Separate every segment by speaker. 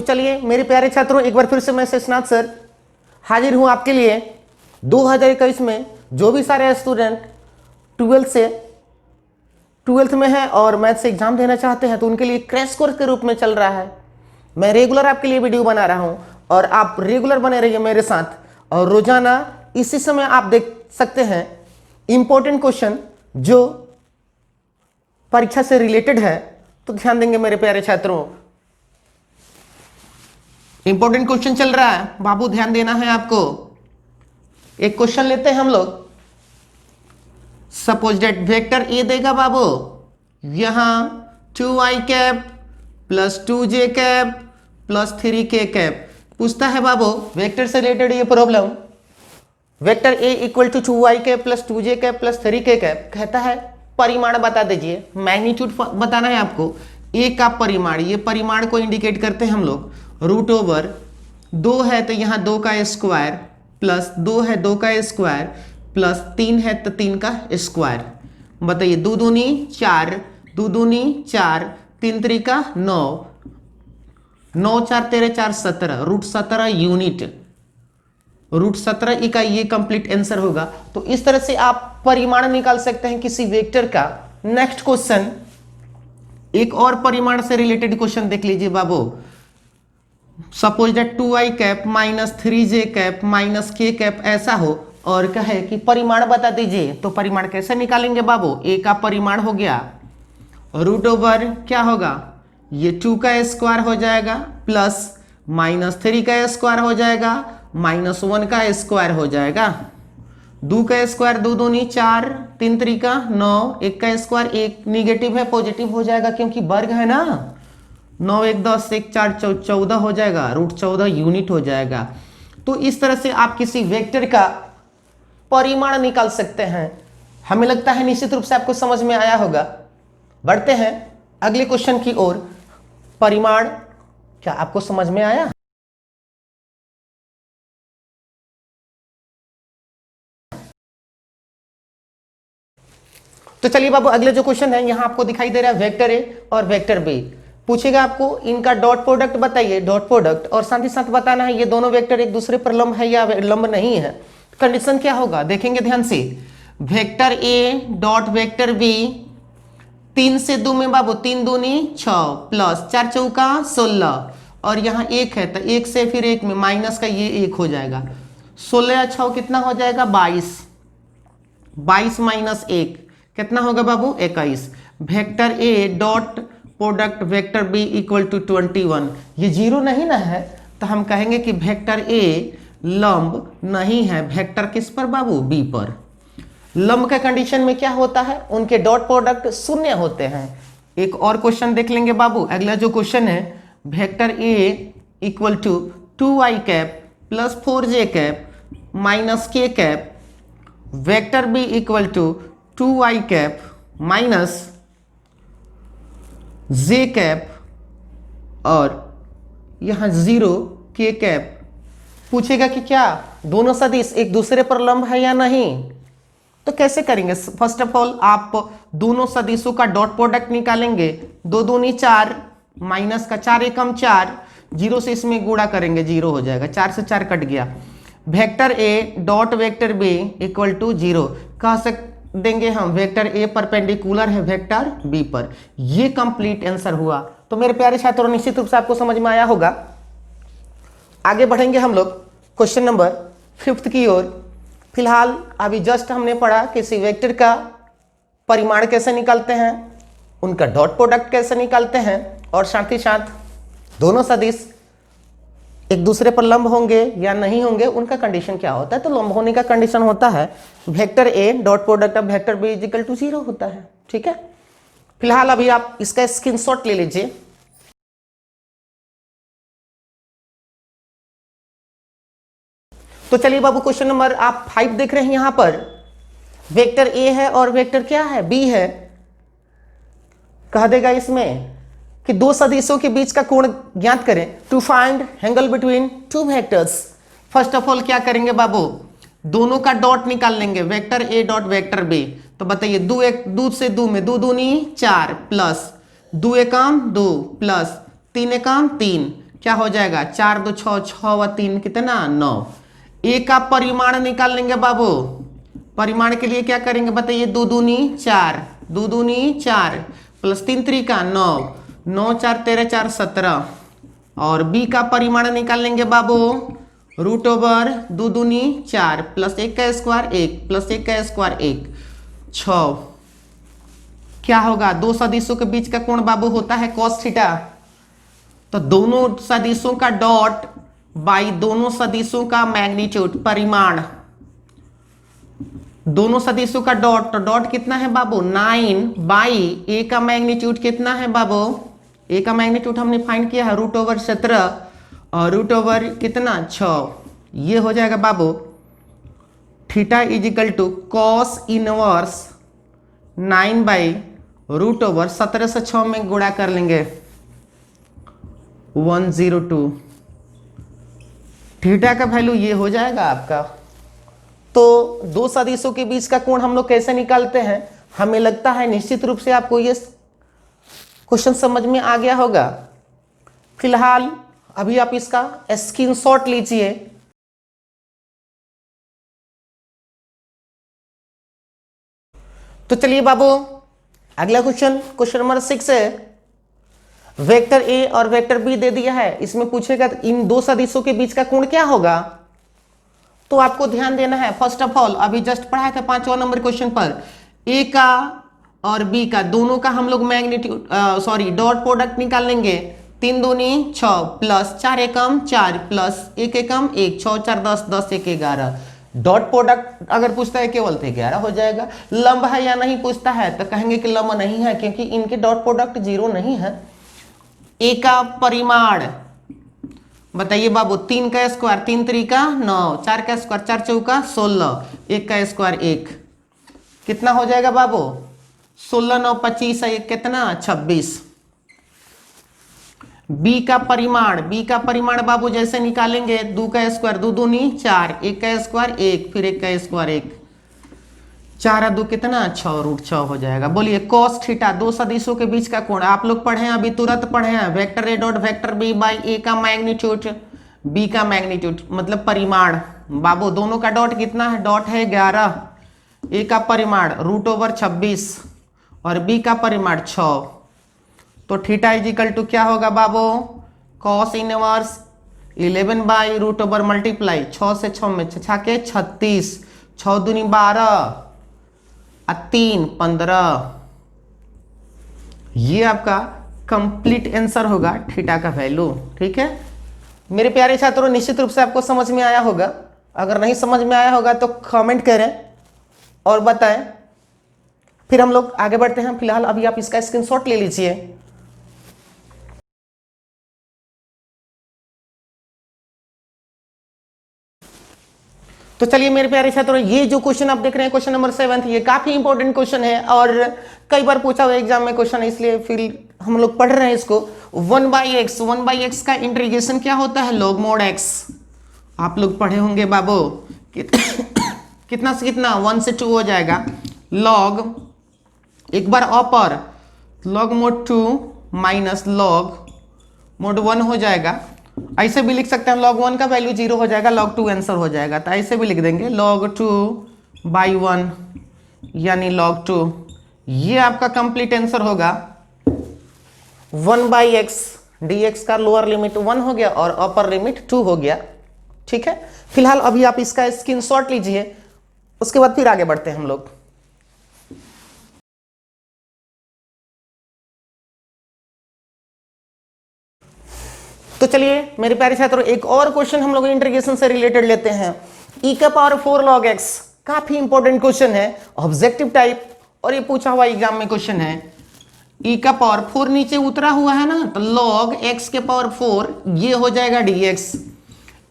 Speaker 1: चलिए मेरे प्यारे छात्रों, एक बार फिर से मैं शेषनाथ सर हाजिर हूं आपके लिए। 2021 में जो भी सारे स्टूडेंट 12th में है और मैथ से एग्जाम देना चाहते हैं तो उनके लिए क्रैश कोर्स के रूप में चल रहा है। मैं रेगुलर आपके लिए वीडियो बना रहा हूं और आप रेगुलर बने रहिए मेरे साथ। और रोजाना इसी समय आप देख सकते हैं इंपॉर्टेंट क्वेश्चन जो परीक्षा से रिलेटेड है। तो ध्यान देंगे मेरे प्यारे छात्रों, इंपॉर्टेंट क्वेश्चन चल रहा है बाबू, ध्यान देना है आपको। एक क्वेश्चन लेते हैं हम लोग। सपोज डेट वेक्टर ए देगा बाबू, यहां 2i cap plus 2j cap plus 3k cap पूछता है बाबू। वेक्टर से रिलेटेड ये problem, vector A equal to 2i cap plus 2j cap plus 3k cap कहता है परिमाण बता दीजिए। मैग्नीट्यूड बताना है आपको। ए का परिमाण, ये परिमाण को इंडिकेट करते हैं हम लोग। रूट ओवर 2 है तो यहाँ 2 का स्क्वायर प्लस 2 है 2 का स्क्वायर प्लस 3 है तो 3 का स्क्वायर। बताइए 2 दूनी 4, 2 दूनी 4, 3 त्रिका 9, 9 4 13 4 17, रूट 17 यूनिट, रूट 17 इकाई, ये कंप्लीट आंसर होगा। तो इस तरह से आप परिमाण निकाल सकते हैं किसी वेक्टर का। नेक्स्ट क्वेश्चन, एक और परिमाण से रिलेटेड क्वेश्चन देख लीजिए बाबू। Suppose that 2i cap minus 3j cap minus k cap ऐसा हो और कहे कि परिमाण बता दीजिए। तो परिमाण कैसे निकालेंगे बाबू? a का परिमाण हो गया रूट ओवर क्या होगा, ये 2 का स्क्वायर हो जाएगा प्लस माइनस 3 का स्क्वायर हो जाएगा माइनस 1 का स्क्वायर हो जाएगा। 2 का स्क्वायर 2 दूनी 4, 3 त्रिका 9, 1 का स्क्वायर 1, निगेटिव है पॉजिटिव हो जाएगा क्योंकि वर्ग है ना। 9 1 10 1 4 14 हो जाएगा, रूट 14 यूनिट हो जाएगा। तो इस तरह से आप किसी वेक्टर का परिमाण निकाल सकते हैं। हमें लगता है निश्चित रूप से आपको समझ में आया होगा। बढ़ते हैं अगले क्वेश्चन की ओर। परिमाण क्या आपको समझ में आया? तो चलिए बाबू, अगले जो क्वेश्चन है यहां आपको दिखाई दे रहा है वेक्टर ए और वेक्टर बी। पूछेगा आपको इनका डॉट प्रोडक्ट बताइए, डॉट प्रोडक्ट, और साथ ही साथ बताना है ये दोनों वेक्टर एक दूसरे पर लंब है या लंब नहीं है। कंडीशन क्या होगा देखेंगे ध्यान से। Vector A dot vector B 3 से 2 में बाबू 3 दूनी 6 प्लस 4 चौका 16 और यहाँ 1 है तो 1 से फिर 1 में माइनस का ये 1 हो जाएगा। 16 6 कितना हो जाएगा 22, 22 माइनस 1 कितना होगा बाबू 21। Vector A dot product vector B equal to 21। ये जीरो नहीं ना है तो हम कहेंगे कि वेक्टर ए लंब नहीं है। वेक्टर किस पर बाबू? बी पर। लंब के कंडीशन में क्या होता है, उनके डॉट प्रोडक्ट शून्य होते हैं। एक और क्वेश्चन देख लेंगे बाबू। अगला जो क्वेश्चन है, vector A equal to 2i cap plus 4j cap minus k cap, vector B equal to 2i cap minus j cap और यहां 0 k कैप। पूछेगा कि क्या दोनों सदिश एक दूसरे पर लंब है या नहीं। तो कैसे करेंगे? फर्स्ट ऑफ ऑल आप दोनों सदिशों का डॉट प्रोडक्ट निकालेंगे। 2 दूनी 4 माइनस का 4 एकम 4, 0 से इसमें गुणा करेंगे 0 हो जाएगा, 4 से 4 कट गया। Vector A dot vector B equal to 0 कह सकते देंगे हम। वेक्टर ए परपेंडिकुलर है वेक्टर बी पर। ये कंप्लीट आंसर हुआ। तो मेरे प्यारे छात्रों निश्चित रूप से आपको समझ में आया होगा। आगे बढ़ेंगे हम लोग क्वेश्चन नंबर 5 की ओर। फिलहाल अभी जस्ट हमने पढ़ा किसी वेक्टर का परिमाण कैसे निकालते हैं, उनका डॉट प्रोडक्ट कैसे निकालते हैं और साथ ही साथ दोनों सदिश एक दूसरे पर लंब होंगे या नहीं होंगे, उनका कंडीशन क्या होता है। तो लंब होने का कंडीशन होता है vector A dot product of vector B equal to 0 होता है। ठीक है, फिलहाल अभी आप इसका स्क्रीनशॉट ले लीजिए। तो चलिए बाबू, क्वेश्चन नंबर आप 5 देख रहे हैं। यहां पर वेक्टर ए है और वेक्टर क्या है, बी है। कह देगा इसमें कि दो सदिशों के बीच का कोण ज्ञात करें। To find angle between two vectors. First of all क्या करेंगे बाबू, दोनों का डॉट निकाल लेंगे, vector A dot vector B. तो बताइए 2 से 2 में 2 दूनी 4 प्लस 2 एकम 2 प्लस 3 एकम 3 क्या हो जाएगा, 4 2 6, 6 व 3 कितना 9। ए का परिमाण निकाल लेंगे बाबू। परिमाण के लिए क्या करेंगे बताइए, 2 दूनी 4, 2 दूनी 4 प्लस 3 त्रिका 9, 9 4 13 4 17। और बी का परिमाण निकाल लेंगे बाबू, रूट ओवर 2 दूनी 4 प्लस 1 का स्क्वायर 1 प्लस 1 का स्क्वायर 1, 6। क्या होगा, दो सदिशों के बीच का कोण बाबू होता है cos थीटा। तो दोनों सदिशों का डॉट बाई दोनों सदिशों का मैग्नीट्यूड परिमाण, दोनों सदिशों का डॉट, तो डॉट कितना है बाबू 9 बाई ए का मैग्नीट्यूड कितना है बाबू, ए का मैग्नीट्यूड हमने फाइंड किया है रूट ओवर 17 और रूट ओवर कितना 6। ये हो जाएगा बाबू theta is equal to cos inverse 9 by root over 17 से 6 में गुणा कर लेंगे 102। थीटा का वैल्यू ये हो जाएगा आपका। तो दो सदिशों के बीच का कोण हम लोग कैसे निकालते हैं, हमें लगता है निश्चित रूप से आपको ये क्वेश्चन समझ में आ गया होगा। फिलहाल अभी आप इसका स्क्रीनशॉट लीजिए। तो चलिए बाबू अगला क्वेश्चन, क्वेश्चन नंबर 6 है। वेक्टर ए और वेक्टर बी दे दिया है, इसमें पूछेगा इन दो सदिशों के बीच का कोण क्या होगा। तो आपको ध्यान देना है, फर्स्ट ऑफ ऑल अभी जस्ट पढ़ा था 5वां नंबर क्वेश्चन पर, ए का और बी का दोनों का हम लोग मैग्नीट्यूड डॉट प्रोडक्ट निकाल लेंगे। 3 दूनी 6 प्लस 4 एकम 4 प्लस 1 एकम 1, 6 4 10, 10 1 11। डॉट प्रोडक्ट अगर पूछता है केवल तो 11 हो जाएगा। लंब है या नहीं पूछता है तो कहेंगे कि लंब नहीं है, क्योंकि इनके डॉट प्रोडक्ट 0 नहीं है। ए का परिमाण बताइए बाबू, 3 का स्क्वायर 3 त्रिका 9, 4 का स्क्वायर 4 चौका 16, 1 का स्क्वायर 1, कितना हो जाएगा बाबू 16 9 25 है, कितना 26। बी का परिमाण बाबू जैसे निकालेंगे, 2 का स्क्वायर 2 दूनी 4, 1 का स्क्वायर 1 फिर 1 का स्क्वायर 1, 4 2 कितना 6 रूट 6 हो जाएगा। बोलिए cos थीटा दो सदिशों के बीच का कोण आप लोग पढ़े हैं, अभी तुरंत पढ़े हैं। Vector A dot vector B by A का मैग्नीट्यूड, बी का मैग्नीट्यूड मतलब परिमाण। बाबू दोनों का डॉट कितना है, डॉट है 11, ए का परिमाण रूट ओवर 26 और बी का परिमाण 6। तो थीटा इज इक्वल टू क्या होगा बाबू, cos inverse 11 by root over multiply 6 से 6 में 6 के 36, 6 दूनी 12 3 15। ये आपका कंप्लीट आंसर होगा थीटा का वैल्यू। ठीक है मेरे प्यारे छात्रों, निश्चित रूप से आपको समझ में आया होगा। अगर नहीं समझ में आया होगा तो कमेंट करें और बताएं, फिर हम लोग आगे बढ़ते हैं। फिलहाल अभी आप इसका स्क्रीनशॉट ले लीजिए। तो चलिए मेरे प्यारे छात्रों, ये जो क्वेश्चन आप देख रहे हैं क्वेश्चन नंबर 7, ये काफी इंपॉर्टेंट क्वेश्चन है और कई बार पूछा हुआ एग्जाम में क्वेश्चन है, इसलिए फिर हम लोग पढ़ रहे हैं इसको। 1/x का इंटीग्रेशन क्या होता है, log mod x। आप लोग पढ़े होंगे बाबू कितना से कितना 1 से 2 हो जाएगा। log एक बार अपर log mod 2 minus log mod 1 हो जाएगा। ऐसे भी लिख सकते हैं, log 1 का वैल्यू 0 हो जाएगा, log 2 आंसर हो जाएगा। तो ऐसे भी लिख देंगे log 2/1 यानी log 2। ये आपका कंप्लीट आंसर होगा। 1/x dx का लोअर लिमिट 1 हो गया और अपर लिमिट 2 हो गया। ठीक है फिलहाल अभी आप इसका स्क्रीनशॉट लीजिए, उसके बाद फिर आगे बढ़ते हैं हम लोग। तो चलिए मेरे प्यारे छात्रों, एक और क्वेश्चन हम लोग इंटीग्रेशन से रिलेटेड लेते हैं। e का पावर 4 log x काफी इंपॉर्टेंट क्वेश्चन है, ऑब्जेक्टिव टाइप, और ये पूछा हुआ एग्जाम में क्वेश्चन है। e का पावर 4 नीचे उतरा हुआ है ना, तो log x के पावर 4 ये हो जाएगा dx।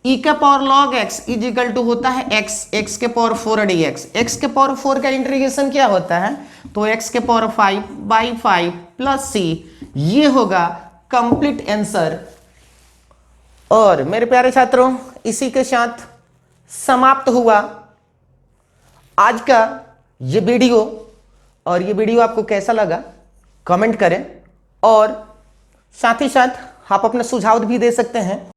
Speaker 1: e का power log x is equal to होता है x के पावर 4 dx। x के पावर 4 का इंटीग्रेशन क्या होता है, तो x के पावर 5/5 प्लस c, ये होगा कंप्लीट आंसर। और मेरे प्यारे छात्रों, इसी के साथ समाप्त हुआ आज का ये वीडियो। और ये वीडियो आपको कैसा लगा कमेंट करें, और साथ ही साथ आप अपने सुझाव भी दे सकते हैं।